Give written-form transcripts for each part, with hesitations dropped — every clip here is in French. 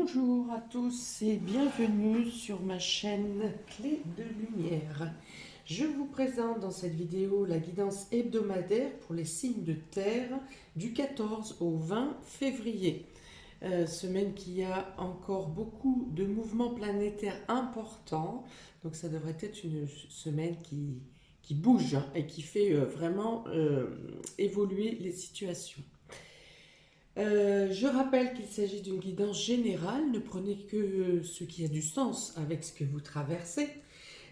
Bonjour à tous et bienvenue sur ma chaîne Clé de Lumière. Je vous présente dans cette vidéo la guidance hebdomadaire pour les signes de terre du 14 au 20 février. Semaine qui a encore beaucoup de mouvements planétaires importants, donc ça devrait être une semaine qui bouge et qui fait vraiment évoluer les situations. Je rappelle qu'il s'agit d'une guidance générale, ne prenez que ce qui a du sens avec ce que vous traversez.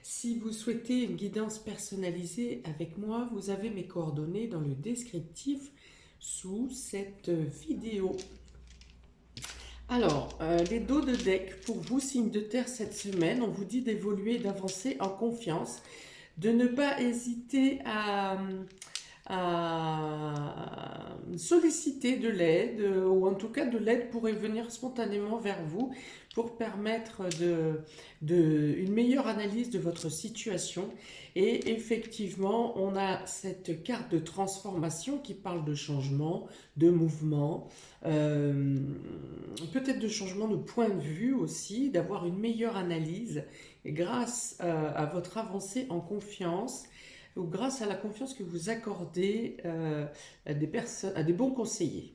Si vous souhaitez une guidance personnalisée avec moi, vous avez mes coordonnées dans le descriptif sous cette vidéo. Alors, les dos de deck pour vous, signes de terre cette semaine, on vous dit d'évoluer, d'avancer en confiance, de ne pas hésiter à solliciter de l'aide, ou en tout cas de l'aide pourrait venir spontanément vers vous pour permettre une meilleure analyse de votre situation. Et effectivement, on a cette carte de transformation qui parle de changement, de mouvement, peut-être de changement de point de vue aussi, d'avoir une meilleure analyse grâce à votre avancée en confiance, ou grâce à la confiance que vous accordez à des bons conseillers.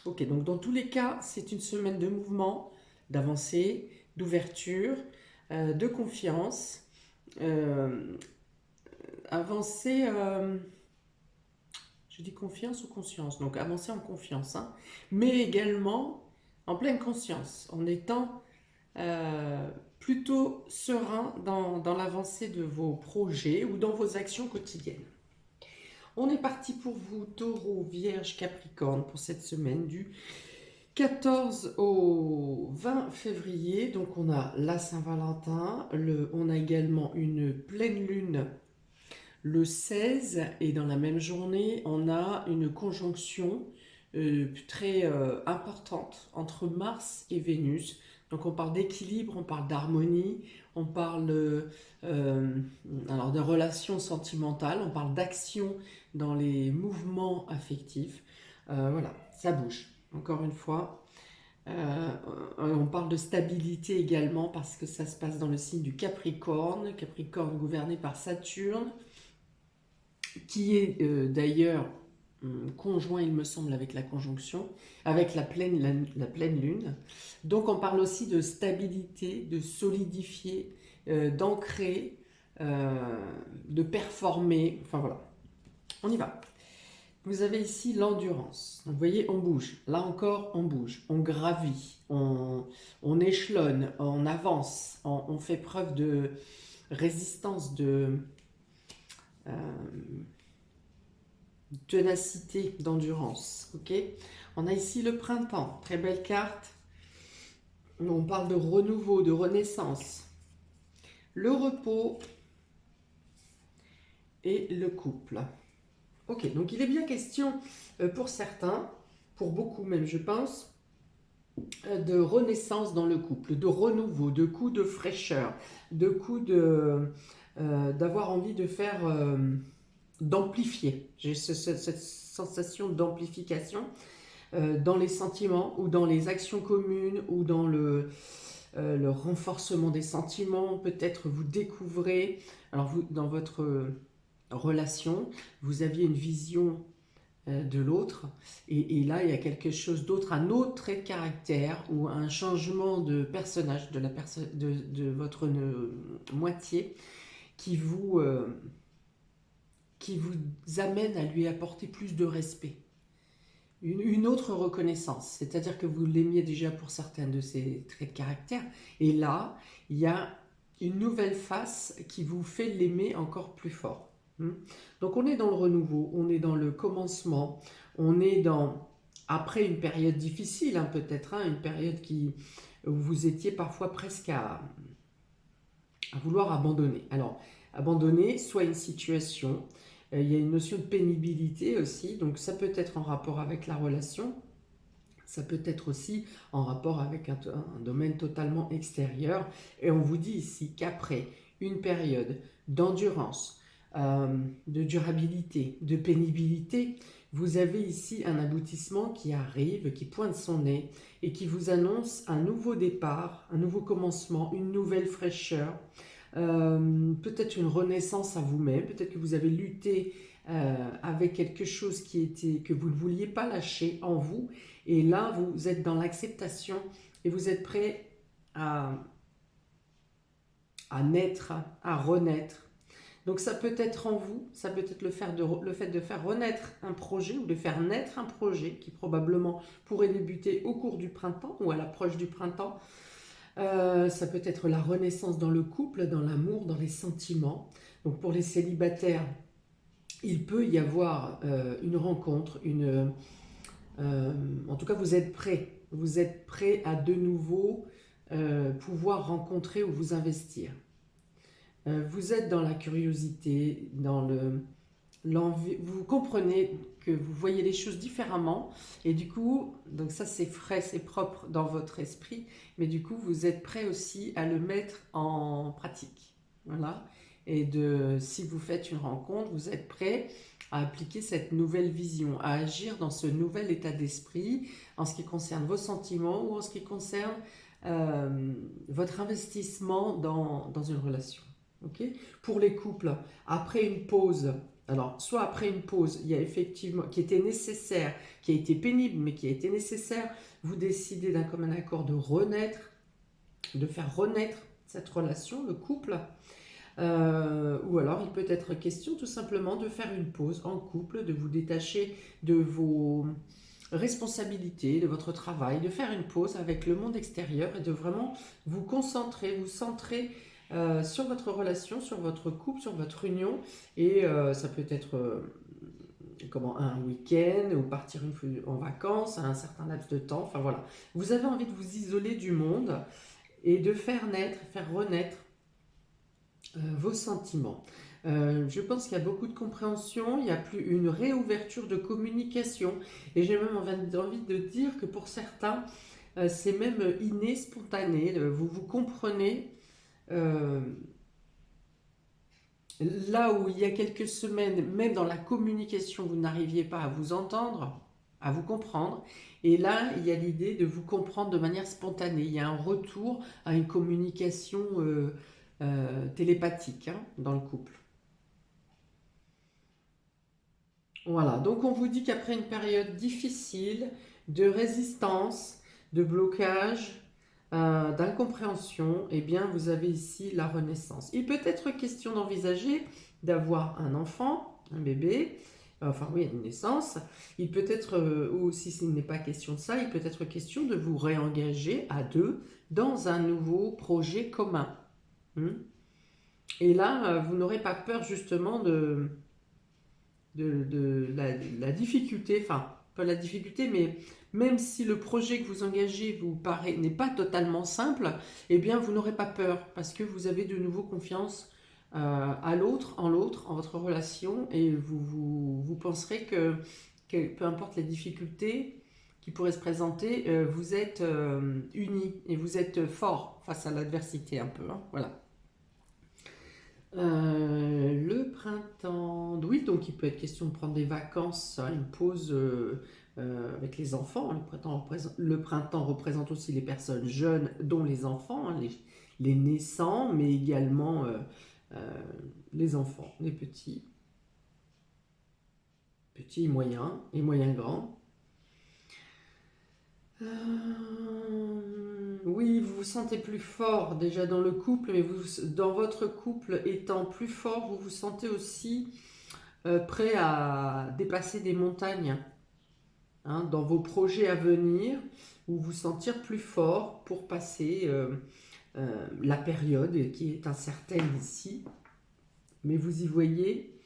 Ok, donc dans tous les cas, c'est une semaine de mouvement, d'avancée, d'ouverture, de confiance. Avancer, je dis confiance ou conscience, donc avancer en confiance, hein, mais également en pleine conscience, en étant plutôt serein dans l'avancée de vos projets ou dans vos actions quotidiennes. On est parti pour vous, Taureau, Vierge, Capricorne, pour cette semaine du 14 au 20 février. Donc on a la Saint-Valentin, on a également une pleine lune le 16, et dans la même journée, on a une conjonction très importante entre Mars et Vénus. Donc on parle d'équilibre, on parle d'harmonie, on parle alors de relations sentimentales, on parle d'action dans les mouvements affectifs. Voilà, ça bouge, encore une fois. On parle de stabilité également parce que ça se passe dans le signe du Capricorne, Capricorne gouverné par Saturne, qui est d'ailleurs conjoint, il me semble, avec la conjonction, avec la pleine lune. Donc on parle aussi de stabilité, de solidifier, d'ancrer, de performer, enfin voilà. On y va. Vous avez ici l'endurance. Donc vous voyez, on bouge. Là encore, on bouge. On gravit, on échelonne, on avance, on fait preuve de résistance, de ténacité, d'endurance. Ok. On a ici le printemps. Très belle carte. On parle de renouveau, de renaissance. Le repos et le couple. Ok, donc il est bien question pour certains, pour beaucoup même je pense, de renaissance dans le couple, de renouveau, de coups de fraîcheur, de coups d'avoir envie de faire, d'amplifier. J'ai cette sensation d'amplification dans les sentiments ou dans les actions communes ou dans le renforcement des sentiments. Peut-être vous découvrez, alors vous, dans votre relation, vous aviez une vision de l'autre, et là il y a quelque chose d'autre, un autre trait de caractère ou un changement de personnage de votre moitié qui vous amène à lui apporter plus de respect, une autre reconnaissance, c'est-à-dire que vous l'aimiez déjà pour certains de ses traits de caractère, et là il y a une nouvelle face qui vous fait l'aimer encore plus fort. Donc on est dans le renouveau, on est dans le commencement, on est dans, après une période difficile, hein, peut-être, hein, une période où vous étiez parfois presque à vouloir abandonner. Alors, abandonner soit une situation, il y a une notion de pénibilité aussi, donc ça peut être en rapport avec la relation, ça peut être aussi en rapport avec un domaine totalement extérieur, et on vous dit ici qu'après une période d'endurance, de durabilité, de pénibilité, vous avez ici un aboutissement qui arrive, qui pointe son nez et qui vous annonce un nouveau départ, un nouveau commencement, une nouvelle fraîcheur, peut-être une renaissance à vous-même, peut-être que vous avez lutté avec quelque chose que vous ne vouliez pas lâcher en vous, et là vous êtes dans l'acceptation et vous êtes prêt à naître, à renaître. Donc ça peut être en vous, ça peut être le fait de faire renaître un projet ou de faire naître un projet qui probablement pourrait débuter au cours du printemps ou à l'approche du printemps. Ça peut être la renaissance dans le couple, dans l'amour, dans les sentiments. Donc pour les célibataires, il peut y avoir une rencontre, en tout cas vous êtes prêts. Vous êtes prêts à de nouveau pouvoir rencontrer ou vous investir. Vous êtes dans la curiosité, dans l'envie, vous comprenez que vous voyez les choses différemment et du coup, donc ça c'est frais, c'est propre dans votre esprit, mais du coup vous êtes prêt aussi à le mettre en pratique. Voilà. Et si vous faites une rencontre, vous êtes prêt à appliquer cette nouvelle vision, à agir dans ce nouvel état d'esprit en ce qui concerne vos sentiments ou en ce qui concerne votre investissement dans une relation. Okay. Pour les couples, après une pause, alors soit après une pause, il y a effectivement, qui était nécessaire, qui a été pénible, mais qui a été nécessaire, vous décidez d'un commun accord de renaître, de faire renaître cette relation, le couple, ou alors il peut être question tout simplement de faire une pause en couple, de vous détacher de vos responsabilités, de votre travail, de faire une pause avec le monde extérieur et de vraiment vous concentrer, vous centrer sur votre relation, sur votre couple, sur votre union, et ça peut être un week-end ou partir en vacances à un certain laps de temps, enfin voilà. Vous avez envie de vous isoler du monde et de faire naître, faire renaître vos sentiments. Je pense qu'il y a beaucoup de compréhension, il y a plus une réouverture de communication, et j'ai même envie de dire que pour certains, c'est même inné, spontané, vous vous comprenez. Là où il y a quelques semaines, même dans la communication, vous n'arriviez pas à vous entendre, à vous comprendre. Et là, il y a l'idée de vous comprendre de manière spontanée. Il y a un retour à une communication télépathique dans le couple. Voilà, donc on vous dit qu'après une période difficile, de résistance, de blocage, d'incompréhension, eh bien vous avez ici la renaissance. Il peut être question d'envisager d'avoir un enfant, un bébé, enfin oui, une naissance. Il peut être, ou si ce n'est pas question de ça, il peut être question de vous réengager à deux dans un nouveau projet commun. Et là, vous n'aurez pas peur justement de la difficulté, enfin pas la difficulté, mais même si le projet que vous engagez n'est pas totalement simple, eh bien vous n'aurez pas peur parce que vous avez de nouveau confiance en l'autre, en votre relation, et vous penserez que peu importe les difficultés qui pourraient se présenter, vous êtes unis et vous êtes forts face à l'adversité un peu, voilà. Le printemps, oui, donc il peut être question de prendre des vacances, une pause avec les enfants. Le printemps représente aussi les personnes jeunes, dont les enfants, les naissants, mais également les enfants, les petits et moyens grands. Oui, vous vous sentez plus fort déjà dans le couple, mais dans votre couple étant plus fort, vous vous sentez aussi prêt à dépasser des montagnes dans vos projets à venir, ou vous sentir plus fort pour passer la période qui est incertaine ici. Mais vous y voyez,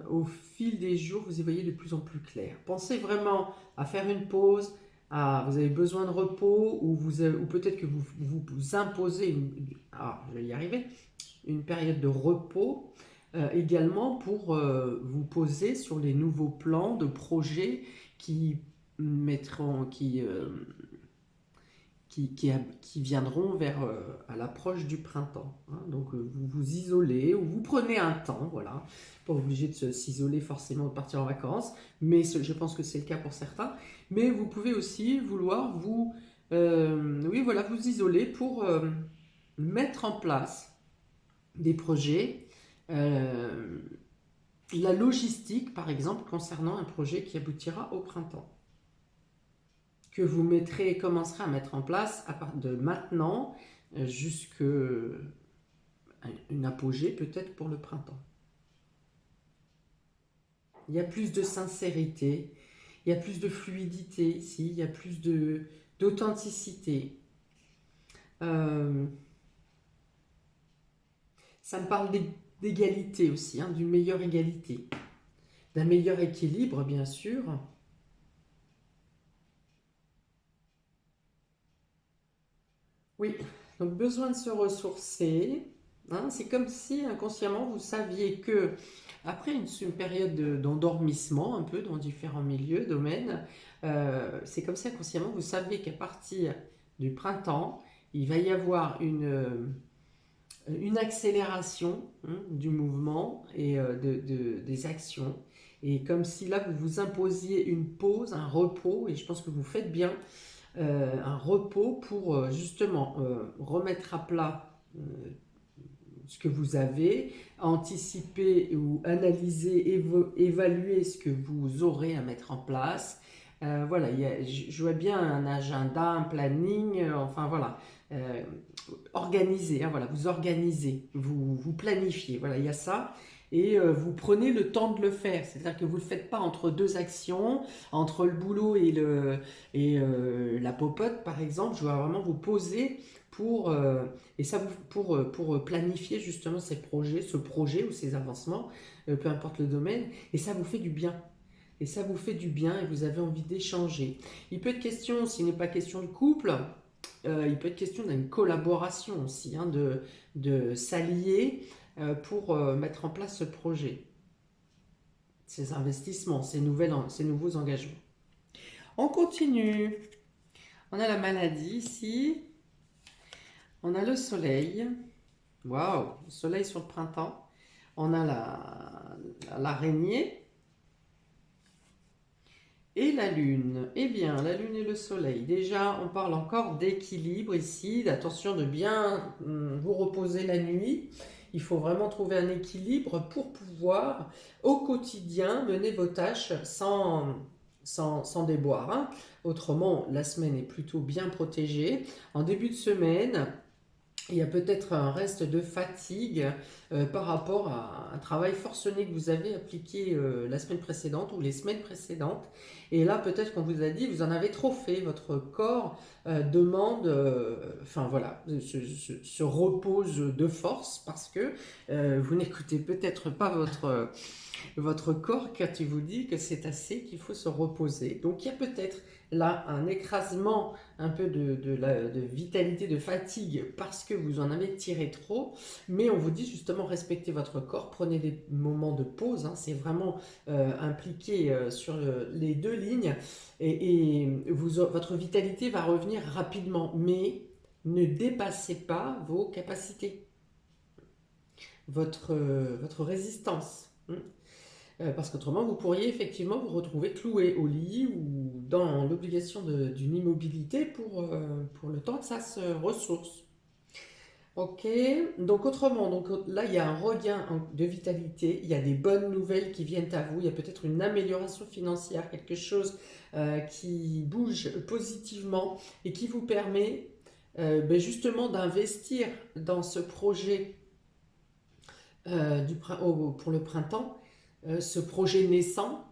au fil des jours, vous y voyez de plus en plus clair. Pensez vraiment à faire une pause. Vous avez besoin de repos, ou peut-être que vous imposez, je vais y arriver, une période de repos également pour vous poser sur les nouveaux plans de projets qui qui viendront à l'approche du printemps. Hein. Donc vous vous isolez ou vous prenez un temps, voilà. Pas obligé de s'isoler forcément de partir en vacances, mais je pense que c'est le cas pour certains. Mais vous pouvez aussi vouloir oui, voilà, vous isoler pour mettre en place des projets. La logistique, par exemple, concernant un projet qui aboutira au printemps, que vous commencerez à mettre en place à partir de maintenant jusqu'à une apogée peut-être pour le printemps. Il y a plus de sincérité, il y a plus de fluidité ici, il y a plus d'authenticité. Ça me parle d'égalité aussi, hein, d'une meilleure égalité, d'un meilleur équilibre bien sûr. Oui, donc besoin de se ressourcer. Hein, c'est comme si inconsciemment vous saviez que après une période d'endormissement un peu dans différents milieux, domaines, c'est comme si inconsciemment vous saviez qu'à partir du printemps, il va y avoir une accélération hein, du mouvement et des actions. Et comme si là vous vous imposiez une pause, un repos, et je pense que vous faites bien, un repos pour justement remettre à plat ce que vous avez, anticiper ou analyser, évaluer ce que vous aurez à mettre en place. Voilà, je vois bien un agenda, un planning, enfin voilà, organiser, hein, voilà, vous organisez, vous planifiez, voilà, il y a ça. Et vous prenez le temps de le faire, c'est-à-dire que vous ne le faites pas entre deux actions, entre le boulot et la popote par exemple. Je dois vraiment vous poser pour planifier justement ces projets, ce projet ou ces avancements, peu importe le domaine, et ça vous fait du bien. Et ça vous fait du bien et vous avez envie d'échanger. Il peut être question, s'il n'est pas question de couple, il peut être question d'une collaboration aussi, hein, de s'allier pour mettre en place ce projet, ces investissements, ces nouveaux engagements. On continue. On a la maladie ici. On a le soleil. Waouh, le soleil sur le printemps. On a l'araignée. Et la lune. Eh bien, la lune et le soleil. Déjà, on parle encore d'équilibre ici, d'attention de bien vous reposer la nuit. Il faut vraiment trouver un équilibre pour pouvoir, au quotidien, mener vos tâches sans déboire. Hein. Autrement, la semaine est plutôt bien protégée. En début de semaine, il y a peut-être un reste de fatigue par rapport à un travail forcené que vous avez appliqué la semaine précédente ou les semaines précédentes. Et là, peut-être qu'on vous a dit, vous en avez trop fait, votre corps demande, enfin voilà, se repose de force parce que vous n'écoutez peut-être pas votre corps quand il vous dit que c'est assez, qu'il faut se reposer. Donc il y a peut-être là un écrasement un peu de vitalité, de fatigue parce que vous en avez tiré trop, mais on vous dit justement respectez votre corps, prenez des moments de pause, hein, c'est vraiment impliqué sur les deux lignes et votre vitalité va revenir rapidement, mais ne dépassez pas vos capacités, votre résistance. Hein. Parce qu'autrement, vous pourriez effectivement vous retrouver cloué au lit ou dans l'obligation d'une immobilité pour le temps que ça se ressource. Ok, donc autrement, donc là il y a un regain de vitalité, il y a des bonnes nouvelles qui viennent à vous, il y a peut-être une amélioration financière, quelque chose qui bouge positivement et qui vous permet justement d'investir dans ce projet pour le printemps. Ce projet naissant,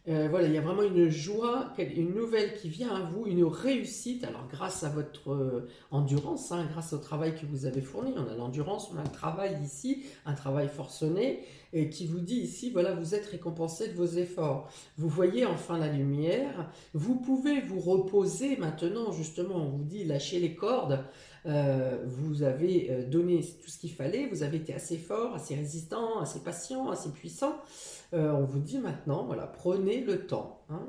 voilà, il y a vraiment une joie, une nouvelle qui vient à vous, une réussite, alors grâce à votre endurance, hein, grâce au travail que vous avez fourni, on a l'endurance, on a le travail ici, un travail forcené, et qui vous dit ici, voilà, vous êtes récompensé de vos efforts, vous voyez enfin la lumière, vous pouvez vous reposer maintenant, justement, on vous dit, lâchez les cordes, vous avez donné tout ce qu'il fallait, vous avez été assez fort, assez résistant, assez patient, assez puissant. On vous dit maintenant, voilà, prenez le temps hein,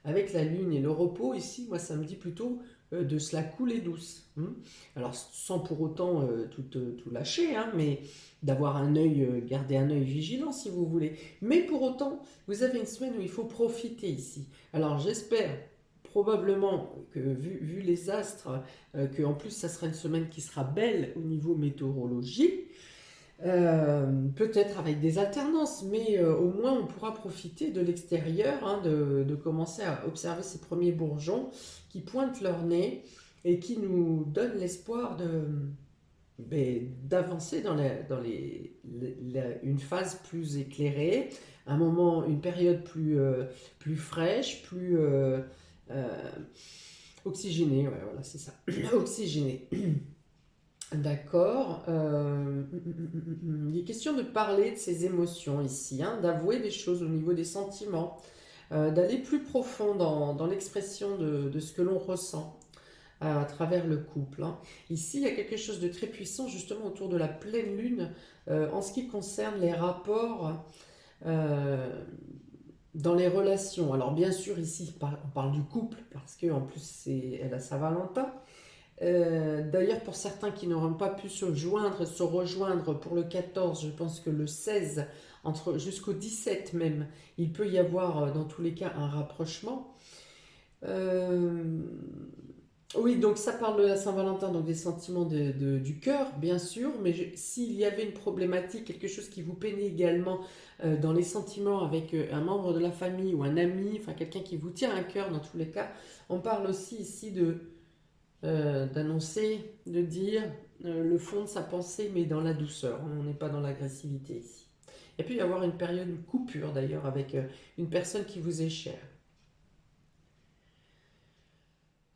avec la lune et le repos, ici, moi, ça me dit plutôt de se la couler douce. Hein. Alors, sans pour autant tout lâcher, hein, mais d'avoir un œil, garder un œil vigilant, si vous voulez. Mais pour autant, vous avez une semaine où il faut profiter ici. Alors, j'espère probablement que, vu les astres, que en plus, ça sera une semaine qui sera belle au niveau météorologique. Peut-être avec des alternances, mais au moins on pourra profiter de l'extérieur, hein, de commencer à observer ces premiers bourgeons qui pointent leur nez et qui nous donnent l'espoir d'avancer une phase plus éclairée, un moment, une période plus fraîche, plus oxygénée, ouais, voilà, c'est ça, oxygénée. D'accord. Il est question de parler de ses émotions ici, hein, d'avouer des choses au niveau des sentiments, d'aller plus profond dans l'expression de ce que l'on ressent à travers le couple. Hein. Ici, il y a quelque chose de très puissant justement autour de la pleine lune en ce qui concerne les rapports euh, dans les relations. Alors bien sûr, ici, on parle du couple parce qu'en plus, elle a Saint-Valentin. D'ailleurs, pour certains qui n'auront pas pu se rejoindre pour le 14, je pense que le 16, jusqu'au 17 même, il peut y avoir dans tous les cas un rapprochement. Oui, donc ça parle de la Saint-Valentin, donc des sentiments du cœur, bien sûr, mais s'il y avait une problématique, quelque chose qui vous peinait également dans les sentiments avec un membre de la famille ou un ami, enfin quelqu'un qui vous tient à cœur dans tous les cas, on parle aussi ici d'annoncer, de dire le fond de sa pensée, mais dans la douceur. On n'est pas dans l'agressivité ici. Et puis il y avoir une période de coupure d'ailleurs avec une personne qui vous est chère.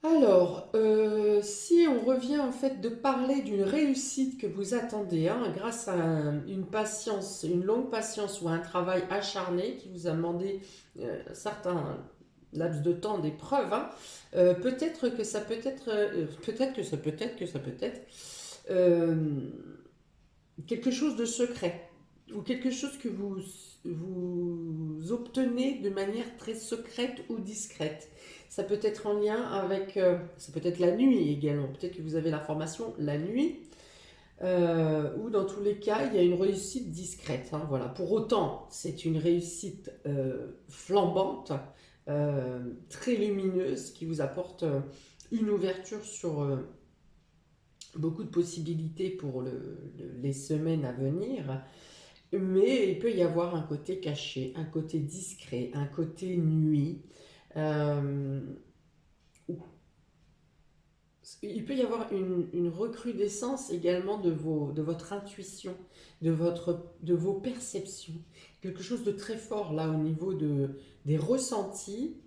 Alors, si on revient en fait de parler d'une réussite que vous attendez, hein, grâce à une patience, une longue patience ou un travail acharné qui vous a demandé certains laps de temps d'épreuve, hein, peut-être que ça peut être, euh, quelque chose de secret ou quelque chose que vous obtenez de manière très secrète ou discrète. Ça peut être en lien avec, ça peut être la nuit également. Peut-être que vous avez l'information la nuit, ou dans tous les cas, il y a une réussite discrète. Hein, voilà. Pour autant, c'est une réussite flambante, très lumineuse, qui vous apporte une ouverture sur beaucoup de possibilités pour les semaines à venir. Mais il peut y avoir un côté caché, un côté discret, un côté nuit. Euh, il peut y avoir une recrudescence également de votre intuition, de vos perceptions. Quelque chose de très fort là au niveau des ressentis.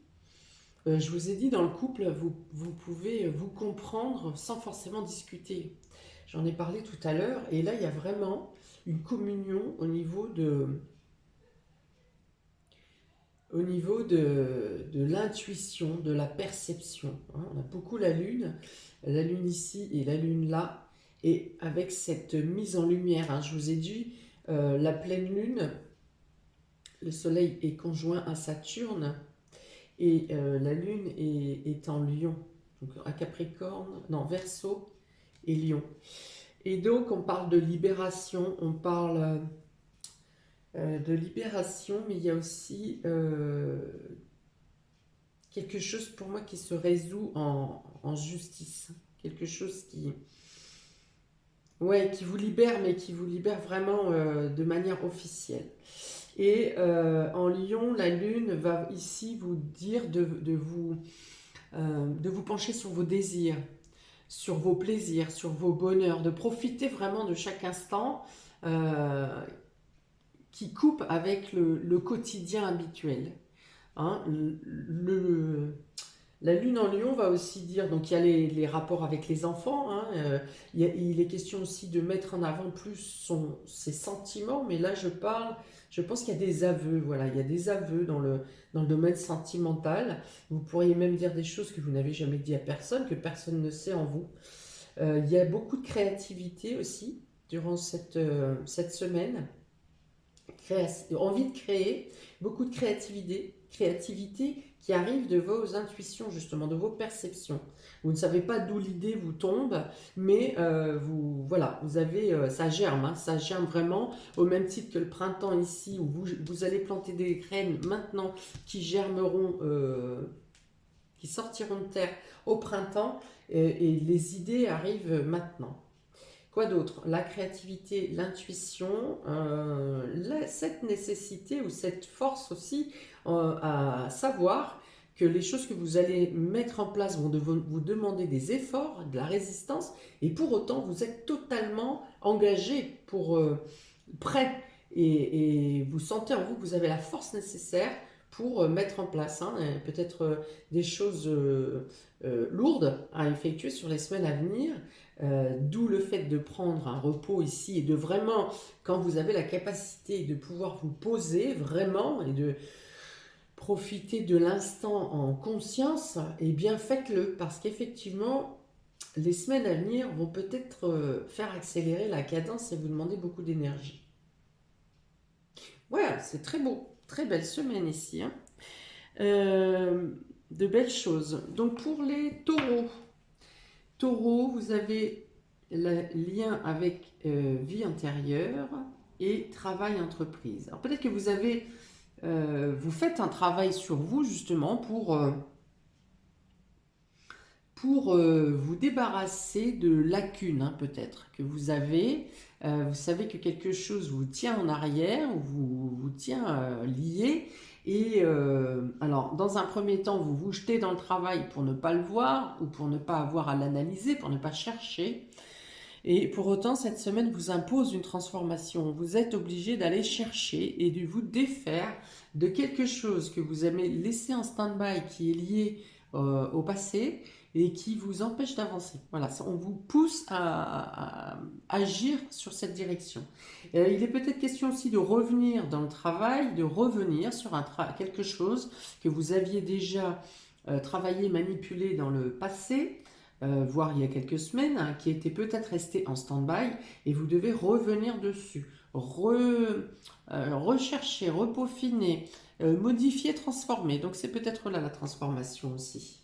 Je vous ai dit, dans le couple, vous pouvez vous comprendre sans forcément discuter. J'en ai parlé tout à l'heure, et là, il y a vraiment une communion au niveau de l'intuition, de la perception. Hein. On a beaucoup la lune ici et la lune là, et avec cette mise en lumière. Hein, je vous ai dit, la pleine lune, le soleil est conjoint à Saturne, et la lune est en Lion, donc à Capricorne, non, Verseau et Lion. Et donc on parle de libération, on parle de libération, mais il y a aussi quelque chose pour moi qui se résout en justice. Quelque chose qui vous libère, mais qui vous libère vraiment de manière officielle. Et en Lion, la lune va ici vous dire de vous pencher sur vos désirs, sur vos plaisirs, sur vos bonheurs, de profiter vraiment de chaque instant qui coupe avec le quotidien habituel. Hein. La lune en Lion va aussi dire, donc il y a les rapports avec les enfants, hein, il est question aussi de mettre en avant plus ses sentiments, mais là je pense qu'il y a des aveux, voilà, il y a des aveux dans le domaine sentimental. Vous pourriez même dire des choses que vous n'avez jamais dit à personne, que personne ne sait en vous. Il y a beaucoup de créativité aussi durant cette semaine, envie de créer, beaucoup de créativité, créativité qui arrive de vos intuitions, justement, de vos perceptions. Vous ne savez pas d'où l'idée vous tombe, mais voilà, vous avez, ça germe, hein, ça germe vraiment, au même titre que le printemps ici, où vous allez planter des graines maintenant qui germeront, qui sortiront de terre au printemps, et les idées arrivent maintenant. Quoi d'autre? La créativité, l'intuition, cette nécessité ou cette force aussi à savoir que les choses que vous allez mettre en place vont vous demander des efforts, de la résistance, et pour autant vous êtes totalement engagé, prêt, et vous sentez en vous que vous avez la force nécessaire pour mettre en place, hein, peut-être des choses lourdes à effectuer sur les semaines à venir, d'où le fait de prendre un repos ici et de vraiment, quand vous avez la capacité de pouvoir vous poser vraiment et de profiter de l'instant en conscience, eh bien faites-le, parce qu'effectivement, les semaines à venir vont peut-être faire accélérer la cadence et vous demander beaucoup d'énergie. Voilà, c'est très beau, très belle semaine ici, hein. De belles choses. Donc pour les taureaux, vous avez le lien avec vie intérieure et travail entreprise. Alors peut-être que vous faites un travail sur vous justement pour vous débarrasser de lacunes, hein, peut-être que vous avez. Vous savez que quelque chose vous tient en arrière, ou vous tient lié. Et alors, dans un premier temps, vous vous jetez dans le travail pour ne pas le voir, ou pour ne pas avoir à l'analyser, pour ne pas chercher. Et pour autant, cette semaine vous impose une transformation. Vous êtes obligé d'aller chercher et de vous défaire de quelque chose que vous avez laissé en stand-by, qui est lié au passé, et qui vous empêche d'avancer. Voilà, on vous pousse à agir sur cette direction. Il est peut-être question aussi de revenir dans le travail, de revenir sur quelque chose que vous aviez déjà travaillé, manipulé dans le passé, voire il y a quelques semaines, hein, qui était peut-être resté en stand-by, et vous devez revenir dessus, rechercher, repeaufiner, modifier, transformer. Donc c'est peut-être là la transformation aussi.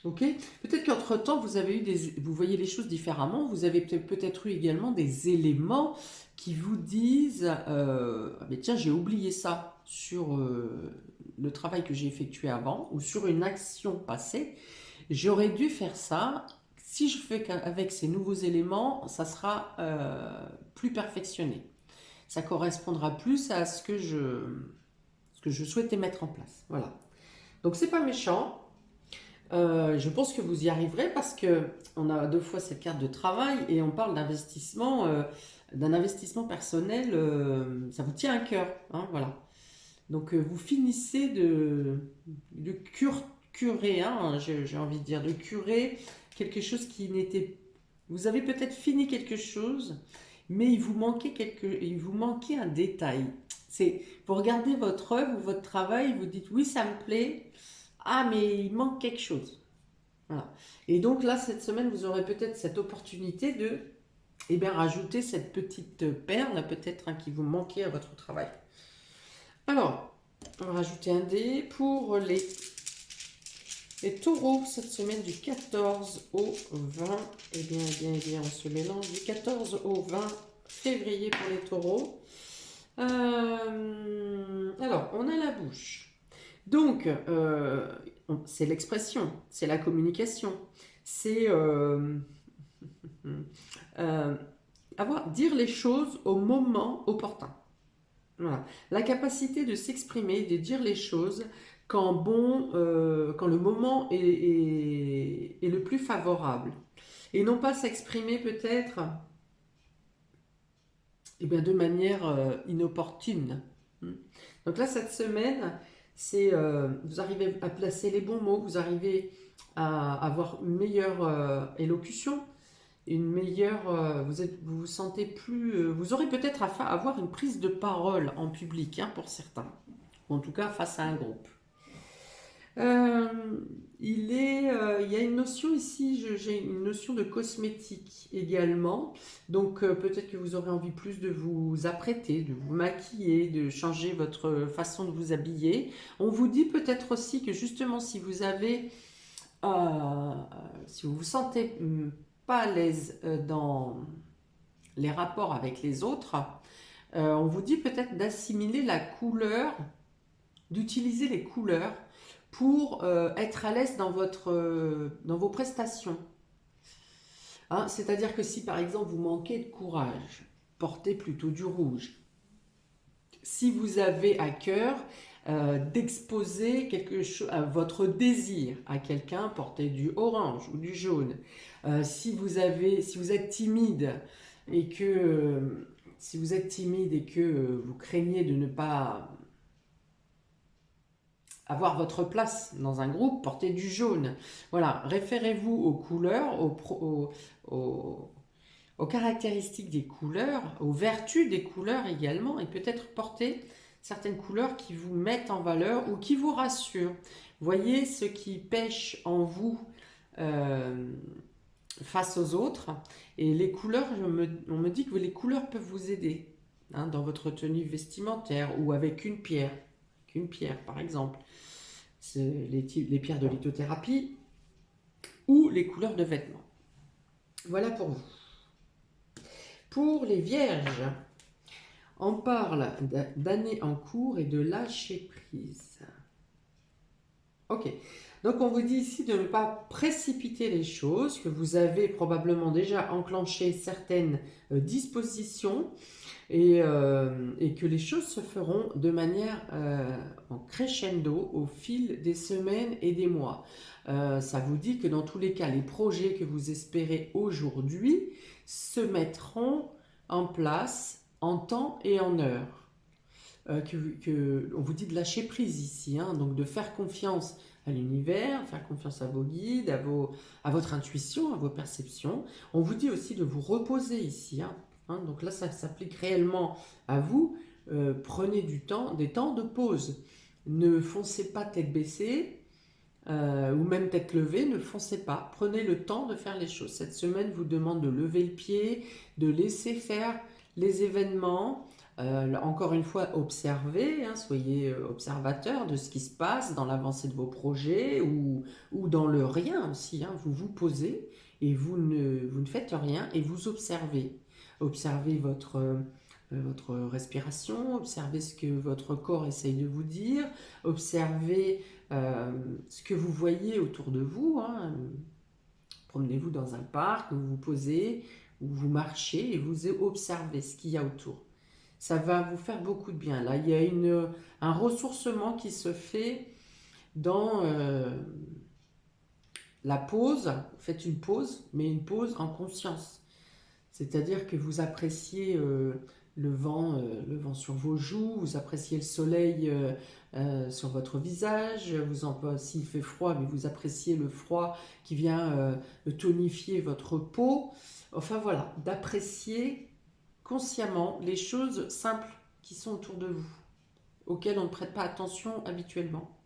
Ok, peut-être qu'entre-temps, vous voyez les choses différemment, vous avez peut-être eu également des éléments qui vous disent ah, mais tiens, j'ai oublié ça sur le travail que j'ai effectué avant, ou sur une action passée, j'aurais dû faire ça. Si je fais qu'avec ces nouveaux éléments, ça sera plus perfectionné. Ça correspondra plus à ce que je souhaitais mettre en place. Voilà. Donc c'est pas méchant. Je pense que vous y arriverez, parce que on a 2 fois cette carte de travail et on parle d'investissement, d'un investissement personnel. Ça vous tient à cœur, hein, voilà. Donc vous finissez de curer, hein, j'ai envie de dire, de curer quelque chose qui n'était. Vous avez peut-être fini quelque chose, mais il vous manquait un détail. Vous regardez votre œuvre ou votre travail, vous dites oui, ça me plaît. Ah, mais il manque quelque chose. Voilà. Et donc là, cette semaine, vous aurez peut-être cette opportunité de rajouter cette petite perle, peut-être, hein, qui vous manquait à votre travail. Alors, on va rajouter un dé pour les taureaux, cette semaine du 14 au 20. Eh bien, on se mélange du 14 au 20 février pour les taureaux. Alors, on a la bouche. Donc, c'est l'expression, c'est la communication, c'est dire les choses au moment opportun. Voilà. La capacité de s'exprimer, de dire les choses quand le moment est le plus favorable. Et non pas s'exprimer peut-être de manière inopportune. Donc là, cette semaline, vous arrivez à placer les bons mots, vous arrivez à avoir une meilleure élocution, vous vous sentez plus, vous aurez peut-être à avoir une prise de parole en public, hein, pour certains, ou en tout cas face à un groupe. Il il y a une notion ici, j'ai une notion de cosmétique également. Donc peut-être que vous aurez envie plus de vous apprêter, de vous maquiller, de changer votre façon de vous habiller. On vous dit peut-être aussi que justement si vous avez, euh, si vous vous sentez pas à l'aise dans les rapports avec les autres, on vous dit peut-être d'assimiler la couleur, d'utiliser les couleurs pour être à l'aise dans vos prestations. Hein, c'est-à-dire que si par exemple vous manquez de courage, portez plutôt du rouge. Si vous avez à cœur d'exposer quelque chose, votre désir à quelqu'un, portez du orange ou du jaune. Si vous êtes timide et que vous craignez de ne pas avoir votre place dans un groupe, portez du jaune. Voilà, référez-vous aux couleurs, aux caractéristiques des couleurs, aux vertus des couleurs également, et peut-être porter certaines couleurs qui vous mettent en valeur ou qui vous rassurent. Voyez ce qui pêche en vous face aux autres, et les couleurs, on me dit que les couleurs peuvent vous aider hein, dans votre tenue vestimentaire ou avec une pierre par exemple. C'est les pierres de lithothérapie ou les couleurs de vêtements. Voilà pour vous. Pour les vierges, on parle d'année en cours et de lâcher prise. Ok, donc on vous dit ici de ne pas précipiter les choses, que vous avez probablement déjà enclenché certaines dispositions et que les choses se feront de manière en crescendo au fil des semaines et des mois. Ça vous dit que dans tous les cas, les projets que vous espérez aujourd'hui se mettront en place en temps et en heure. On vous dit de lâcher prise ici, hein, donc de faire confiance à l'univers, faire confiance à vos guides, à votre intuition, à vos perceptions. On vous dit aussi de vous reposer ici, hein, donc là, ça s'applique réellement à vous. Prenez des temps de pause. Ne foncez pas tête baissée ou même tête levée, ne foncez pas. Prenez le temps de faire les choses. Cette semaine vous demande de lever le pied, de laisser faire les événements. Encore une fois, observez, hein, soyez observateur de ce qui se passe dans l'avancée de vos projets ou dans le rien aussi. Hein. Vous vous posez et vous ne faites rien et vous observez. Observez votre respiration, observez ce que votre corps essaye de vous dire, observez ce que vous voyez autour de vous. Hein. Promenez-vous dans un parc, vous vous posez, ou vous marchez et vous observez ce qu'il y a autour. Ça va vous faire beaucoup de bien. Là, il y a un ressourcement qui se fait dans la pause. Faites une pause, mais une pause en conscience. C'est-à-dire que vous appréciez le vent sur vos joues, vous appréciez le soleil sur votre visage, s'il fait froid, mais vous appréciez le froid qui vient tonifier votre peau. Enfin voilà, d'apprécier consciemment les choses simples qui sont autour de vous, auxquelles on ne prête pas attention habituellement.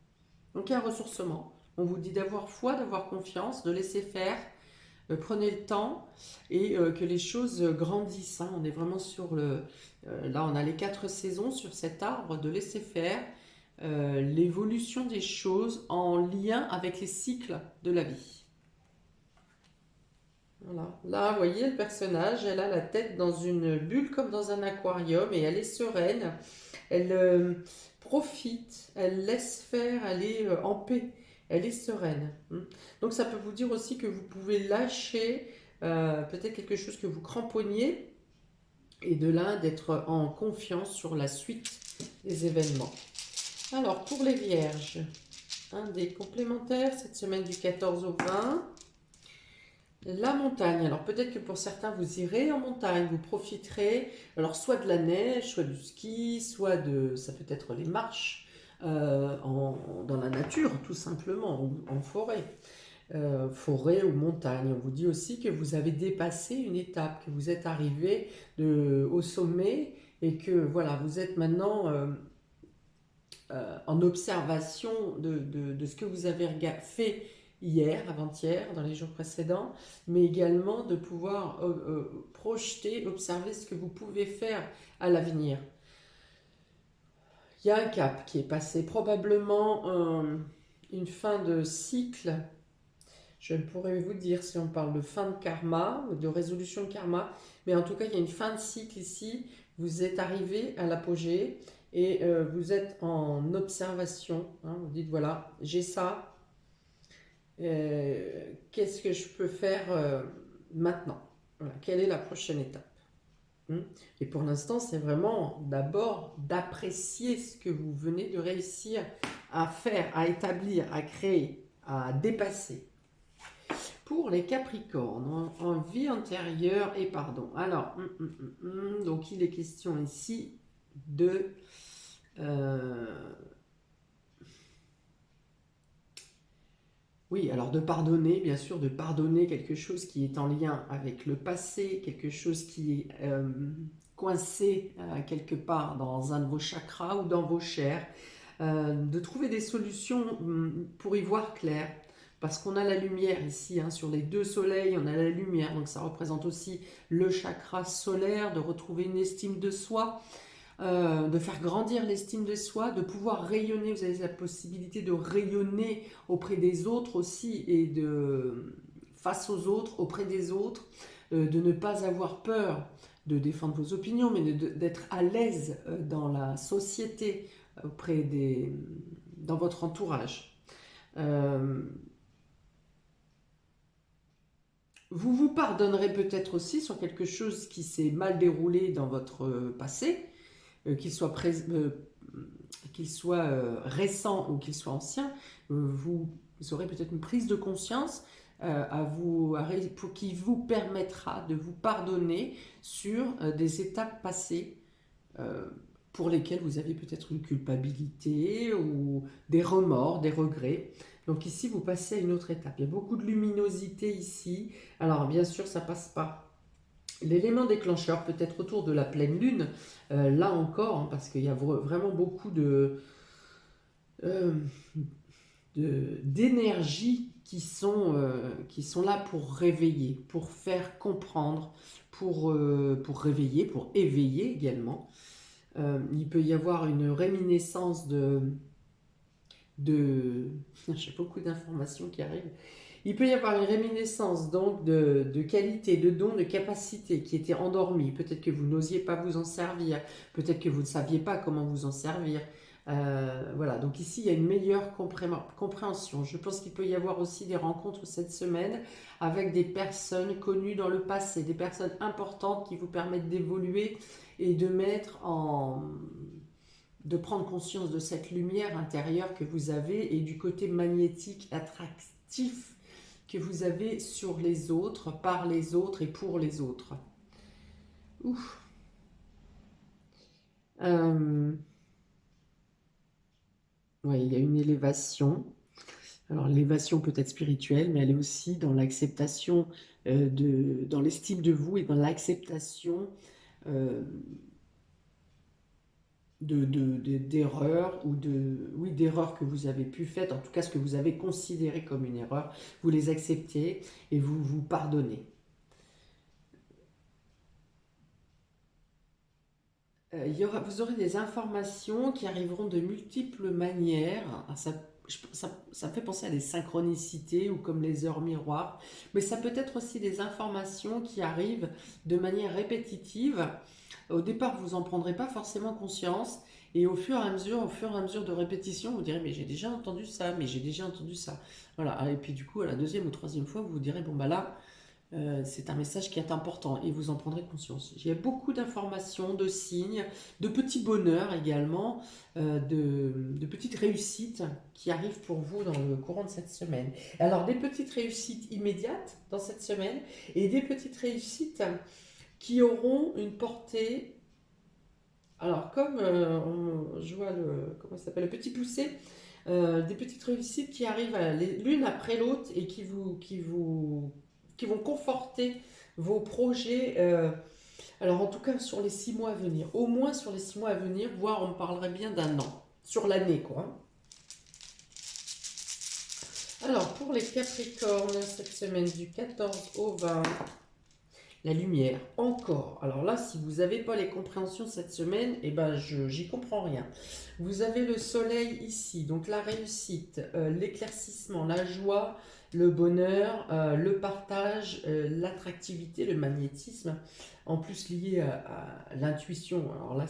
Donc il y a un ressourcement. On vous dit d'avoir foi, d'avoir confiance, de laisser faire. Prenez le temps et que les choses grandissent. Hein. On est vraiment sur là, on a les 4 saisons sur cet arbre de laisser faire l'évolution des choses en lien avec les cycles de la vie. Voilà. Là, vous voyez le personnage, elle a la tête dans une bulle comme dans un aquarium et elle est sereine. Elle profite, elle laisse faire, elle est en paix. Elle est sereine. Donc ça peut vous dire aussi que vous pouvez lâcher peut-être quelque chose que vous cramponniez et de là d'être en confiance sur la suite des événements. Alors pour les vierges, un des complémentaires cette semaine du 14 au 20. La montagne. Alors peut-être que pour certains vous irez en montagne, vous profiterez alors soit de la neige, soit du ski, ça peut être les marches dans la nature tout simplement, ou en forêt. Forêt ou montagne. On vous dit aussi que vous avez dépassé une étape, que vous êtes arrivé au sommet et que voilà, vous êtes maintenant en observation de ce que vous avez fait hier, avant-hier, dans les jours précédents, mais également de pouvoir projeter, observer ce que vous pouvez faire à l'avenir. Il y a un cap qui est passé, probablement une fin de cycle. Je ne pourrais vous dire si on parle de fin de karma, de résolution de karma, mais en tout cas, il y a une fin de cycle ici. Vous êtes arrivé à l'apogée et vous êtes en observation. Hein, vous dites, voilà, j'ai ça. Qu'est-ce que je peux faire maintenant? Voilà, quelle est la prochaine étape? Et pour l'instant, c'est vraiment d'abord d'apprécier ce que vous venez de réussir à faire, à établir, à créer, à dépasser. Pour les Capricornes, en vie antérieure et pardon. Alors, donc il est question ici de... oui, alors de pardonner, bien sûr, de pardonner quelque chose qui est en lien avec le passé, quelque chose qui est coincé quelque part dans un de vos chakras ou dans vos chairs, de trouver des solutions pour y voir clair. Parce qu'on a la lumière ici, hein, sur les deux soleils, on a la lumière, donc ça représente aussi le chakra solaire, de retrouver une estime de soi, de faire grandir l'estime de soi, de pouvoir rayonner, vous avez la possibilité de rayonner auprès des autres aussi, et face aux autres, auprès des autres, de ne pas avoir peur de défendre vos opinions, mais d'être à l'aise dans la société, dans votre entourage. Vous vous pardonnerez peut-être aussi sur quelque chose qui s'est mal déroulé dans votre passé, qu'il soit récent ou qu'il soit ancien. Vous aurez peut-être une prise de conscience qui vous permettra de vous pardonner sur des étapes passées pour lesquelles vous avez peut-être une culpabilité ou des remords, des regrets. Donc ici, vous passez à une autre étape. Il y a beaucoup de luminosité ici. Alors bien sûr, ça passe pas. L'élément déclencheur peut être autour de la pleine lune, là encore, hein, parce qu'il y a vraiment beaucoup d'énergie qui sont là pour réveiller, pour faire comprendre, pour réveiller, pour éveiller également. Il peut y avoir une réminiscence j'ai beaucoup d'informations qui arrivent. Il peut y avoir une réminiscence donc de qualité, de dons, de capacités qui étaient endormies. Peut-être que vous n'osiez pas vous en servir, peut-être que vous ne saviez pas comment vous en servir. Voilà, donc ici il y a une meilleure compréhension. Je pense qu'il peut y avoir aussi des rencontres cette semaine avec des personnes connues dans le passé, des personnes importantes qui vous permettent d'évoluer et de prendre conscience de cette lumière intérieure que vous avez et du côté magnétique attractif que vous avez sur les autres, par les autres et pour les autres. Ouf. Ouais, il y a une élévation. Alors l'élévation peut être spirituelle, mais elle est aussi dans l'acceptation, dans l'estime de vous et dans l'acceptation d'erreurs ou d'erreurs que vous avez pu faire, en tout cas ce que vous avez considéré comme une erreur, vous les acceptez et vous vous pardonnez. Vous aurez des informations qui arriveront de multiples manières. Ça me fait penser à des synchronicités ou comme les heures miroirs, mais ça peut être aussi des informations qui arrivent de manière répétitive. Au départ, vous n'en prendrez pas forcément conscience, et au fur et à mesure de répétition, vous direz, mais j'ai déjà entendu ça, mais j'ai déjà entendu ça. Voilà, et puis du coup, à la deuxième ou troisième fois, vous vous direz, bon bah là, c'est un message qui est important et vous en prendrez conscience. Il y a beaucoup d'informations, de signes, de petits bonheurs également, de petites réussites qui arrivent pour vous dans le courant de cette semaine. Alors des petites réussites immédiates dans cette semaine et des petites réussites qui auront une portée. Alors comme je vois comment ça s'appelle, le petit poussé, des petites réussites qui arrivent l'une après l'autre et qui vont conforter vos projets, alors en tout cas sur les 6 mois à venir, au moins sur les 6 mois à venir, voire on parlerait bien d'un an, sur l'année quoi. Alors, pour les Capricornes, cette semaine du 14 au 20, la lumière, encore. Alors là, si vous n'avez pas les compréhensions cette semaine, eh ben, j'y comprends rien. Vous avez le soleil ici, donc la réussite, l'éclaircissement, la joie, le bonheur, le partage, l'attractivité, le magnétisme, en plus lié à l'intuition. Alors là,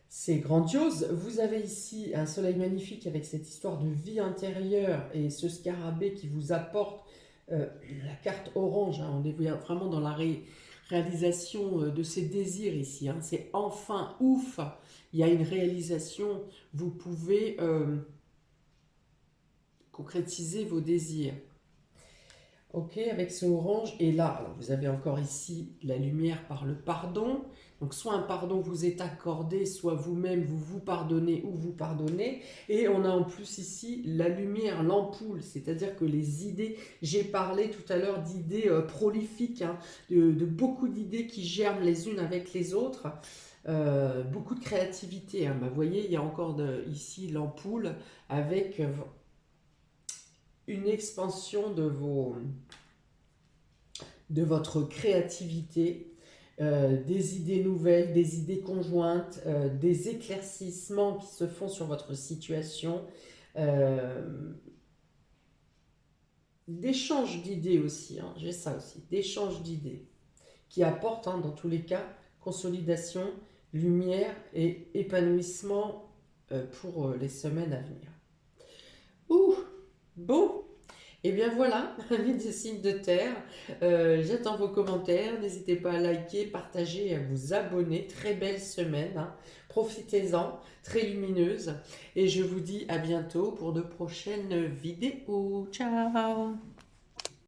c'est grandiose. Vous avez ici un soleil magnifique avec cette histoire de vie intérieure et ce scarabée qui vous apporte la carte orange. Hein. On est vraiment dans la réalisation de ses désirs ici. Hein. C'est enfin ouf. Il y a une réalisation. Vous pouvez concrétiser vos désirs. Ok, avec ce orange. Et là, alors vous avez encore ici la lumière par le pardon. Donc soit un pardon vous est accordé, soit vous-même vous pardonnez ou vous pardonnez. Et on a en plus ici la lumière, l'ampoule, c'est-à-dire que les idées, j'ai parlé tout à l'heure d'idées prolifiques, hein, de beaucoup d'idées qui germent les unes avec les autres. Beaucoup de créativité. Hein. Bah, vous voyez, il y a encore ici l'ampoule avec une expansion de votre créativité, des idées nouvelles, des idées conjointes, des éclaircissements qui se font sur votre situation, d'échanges d'idées aussi, hein, j'ai ça aussi, d'échanges d'idées qui apportent dans tous les cas consolidation, lumière et épanouissement pour les semaines à venir. Ouh, bon, et bien voilà, amis des signes de terre, j'attends vos commentaires, n'hésitez pas à liker, partager et à vous abonner. Très belle semaine, hein. Profitez-en, très lumineuse, et je vous dis à bientôt pour de prochaines vidéos. Ciao!